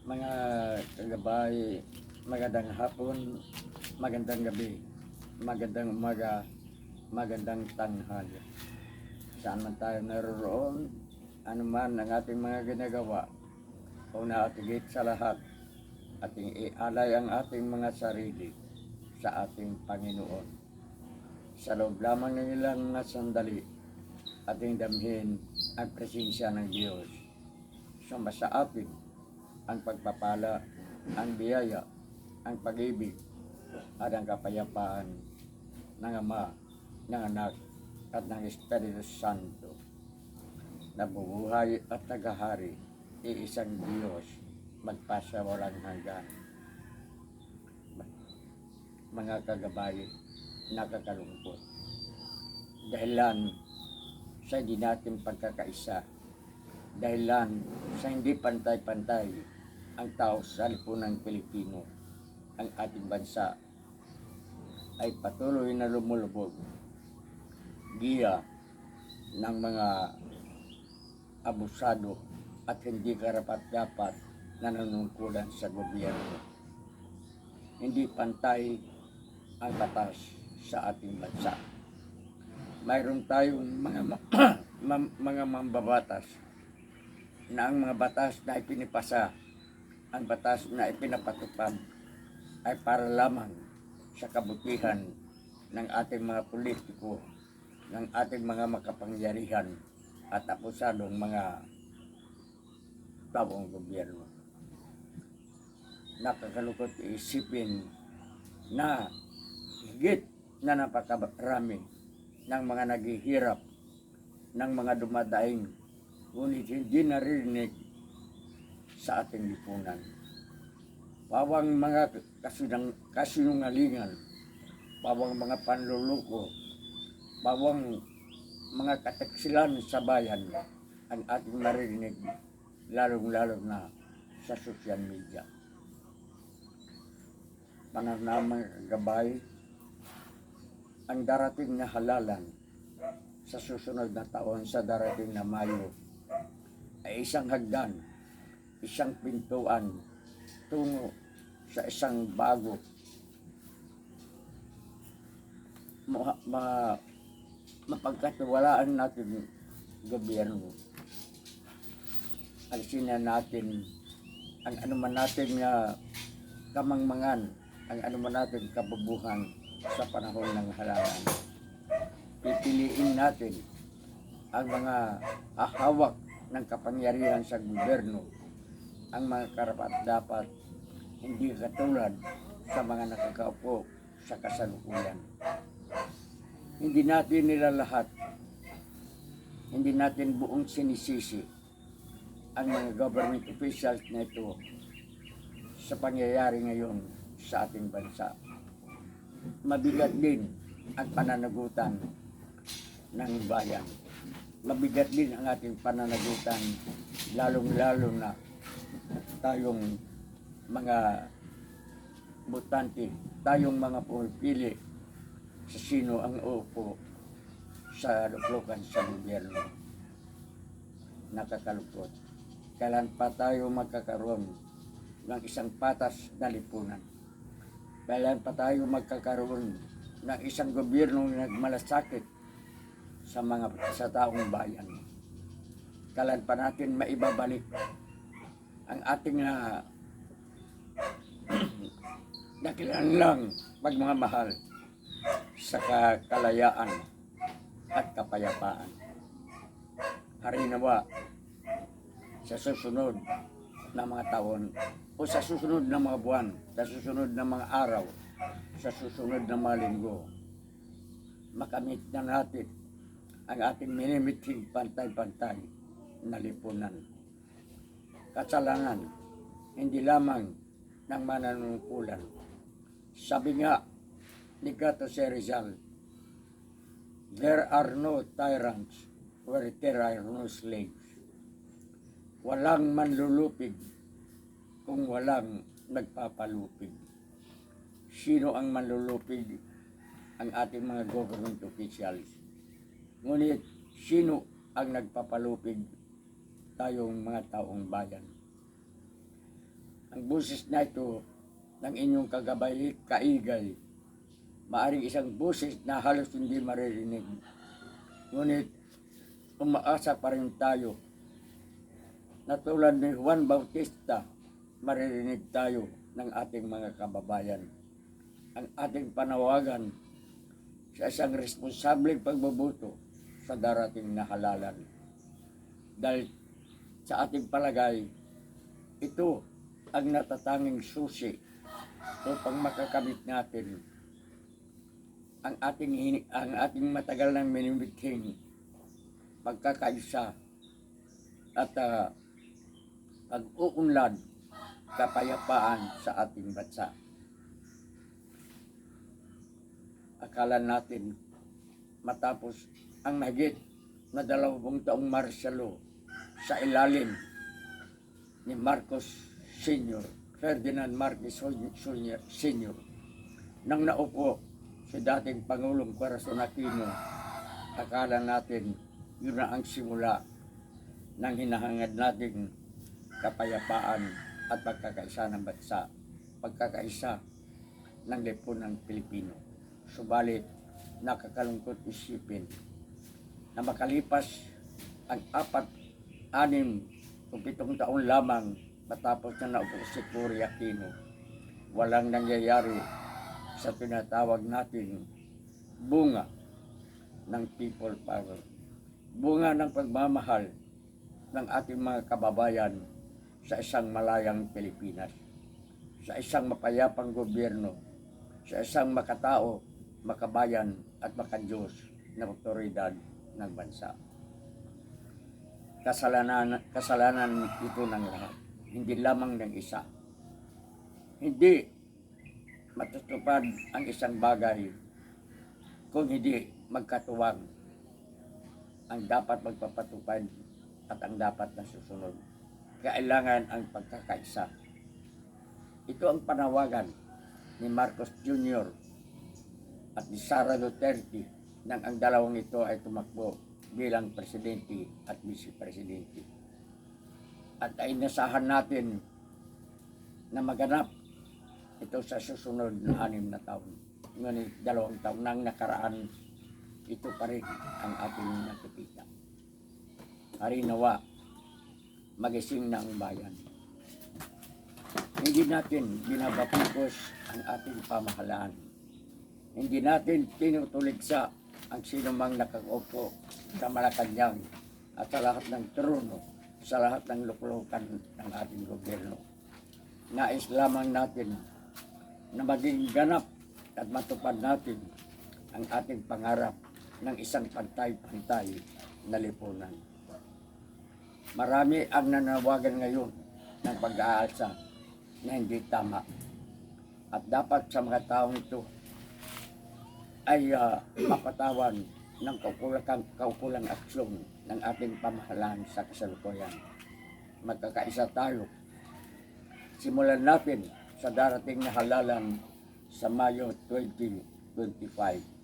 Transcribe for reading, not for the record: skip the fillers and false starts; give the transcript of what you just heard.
Mga kagabay, magandang hapon, magandang gabi, magandang umaga, magandang tanghali. Saan man tayo naroon, anuman ang ating mga ginagawa, una at higit sa lahat, ating ialay ang ating mga sarili sa ating Panginoon. Sa loob lamang ng ilang sandali, ating damhin ang presensya ng Diyos. Sumba sa atin ang pagpapala, ang biyaya, ang pag-ibig, at ang kapayapaan ng Ama, ng Anak, at ng Espiritu Santo. Nabubuhay at tagahari, iisang Diyos, magpasawalang hanggan. Mga kagabay, nakakalungkot. Dahilan sa hindi natin pagkakaisa, dahilan sa hindi pantay-pantay ang tao sa lipunang Pilipino, ang ating bansa ay patuloy na lumulubog giya ng mga abusado at hindi karapat-dapat na nanungkulan sa gobyerno. Hindi pantay ang batas sa ating bansa. Mayroon tayong mga mambabatas na ang mga batas na ipinipasa, ang batas na ipinapatupad ay para lamang sa kabutihan ng ating mga politiko, ng ating mga makapangyarihan at apusadong mga taong gobyerno. Nakakalungkot isipin na higit na napakarami ng mga naghihirap, ng mga dumadaing, ngunit hindi narinig sa ating lipunan. Pawang mga kasinungalingan, pawang mga panluluko, pawang mga kataksilan sa bayan ang ating narinig, lalong-lalo na sa social media. Pananamang gabay, ang darating na halalan sa susunod na taon, sa darating na Mayo, ay isang hagdan, isang pintuan tungo sa isang bago mapagkatiwalaan natin gobyerno. Alisin na natin ang anuman natin na kamangmangan, ang anuman natin kabubuhan sa panahon ng halalan. Pipiliin natin ang mga hahawak ng kapangyarihan sa gobyerno, ang mga karapat-dapat, hindi katulad sa mga nakakaupo sa kasalukuyan. Hindi natin nilalahat, hindi natin buong sinisisi ang mga government officials na ito sa pangyayari ngayon sa ating bansa. Mabigat din ang pananagutan ng bayan. Mabigat din ang ating pananagutan, lalong-lalo na tayong mga botante, tayong mga pumipili sa sino ang uupo sa luklukan sa gobyerno. Nakakalungkot. Kailan pa tayo magkakaroon ng isang patas na lipunan? Kailan pa tayo magkakaroon ng isang gobyerno na nagmalasakit sa taong bayan? Kailan pa natin maibabalik ang ating nakilanlang pagmamahal sa kalayaan at kapayapaan? Harinawa sa susunod na mga taon o sa susunod na mga buwan, sa susunod na mga araw, sa susunod na mga linggo, makamit na natin ang ating minimiting pantay-pantay na lipunan. Kasalangan, hindi lamang ng mananungkulan. Sabi nga ni Gato C. Rizal, there are no tyrants where there are no slaves. Walang manlulupig kung walang nagpapalupig. Sino ang manlulupig? Ang ating mga government officials. Ngunit sino ang nagpapalupig? Tayong mga taong bayan. ang boses na ito ng inyong kagabay, kaigay, maaring isang boses na halos hindi maririnig. Ngunit umaasa pa rin tayo na tulad ni Juan Bautista, maririnig tayo ng ating mga kababayan. Ang ating panawagan sa isang responsableng pagbubuto sa darating na halalan. Dahil sa ating palagay, ito ang natatanging susi upang makakamit natin ang ating matagal nang minimithing pagkakaisa at pag-uunlad kapayapaan sa ating bansa. Akala natin matapos ang mahigit na 20 taong martial law sa ilalim ni Marcos Sr., Ferdinand Marcos Sr., nang naupo si dating Pangulong Corazon Aquino, akala natin yun na ang simula ng hinahangad nating kapayapaan at pagkakaisa ng bansa, pagkakaisa ng lipunang Pilipino. Subalit, nakakalungkot isipin na makalipas ang 4, 6 o 7 taon lamang matapos na naupo si Cory Aquino, walang nangyayari sa tinatawag nating bunga ng people power, bunga ng pagmamahal ng ating mga kababayan sa isang malayang Pilipinas, sa isang mapayapang gobyerno, sa isang makatao, makabayan at makadiyos na otoridad ng bansa. Kasalanan ito ng lahat, hindi lamang ng isa. Hindi matutupad ang isang bagay kung hindi magkatuwang ang dapat magpapatupad at ang dapat na susunod. Kailangan ang pagkakaisa. Ito ang panawagan ni Marcos Jr. at ni Sara Duterte nang ang dalawang ito ay tumakbo bilang presidente at vice-presidente. At ay nasahan natin na maganap ito sa susunod na 6 na taon. Ngunit 2 taon nang nakaraan, ito pa rin ang ating nakikita. Harinawa, magising na ang bayan. Hindi natin binabatikos ang ating pamahalaan. Hindi natin tinutuligsa ang sinumang nakaupo sa Malacanang at sa lahat ng trono, sa lahat ng luklukan ng ating gobyerno. Nais lamang natin na maging ganap at matupad natin ang ating pangarap ng isang pantay-pantay na lipunan. Marami ang nanawagan ngayon ng pag-aalsa na hindi tama. At dapat sa mga taong ito ay mapatawan ng kaukulang aksyon ng ating pamahalaan sa kasalukuyan. Magkakaisa tayo. Simulan natin sa darating na halalan sa Mayo 2025.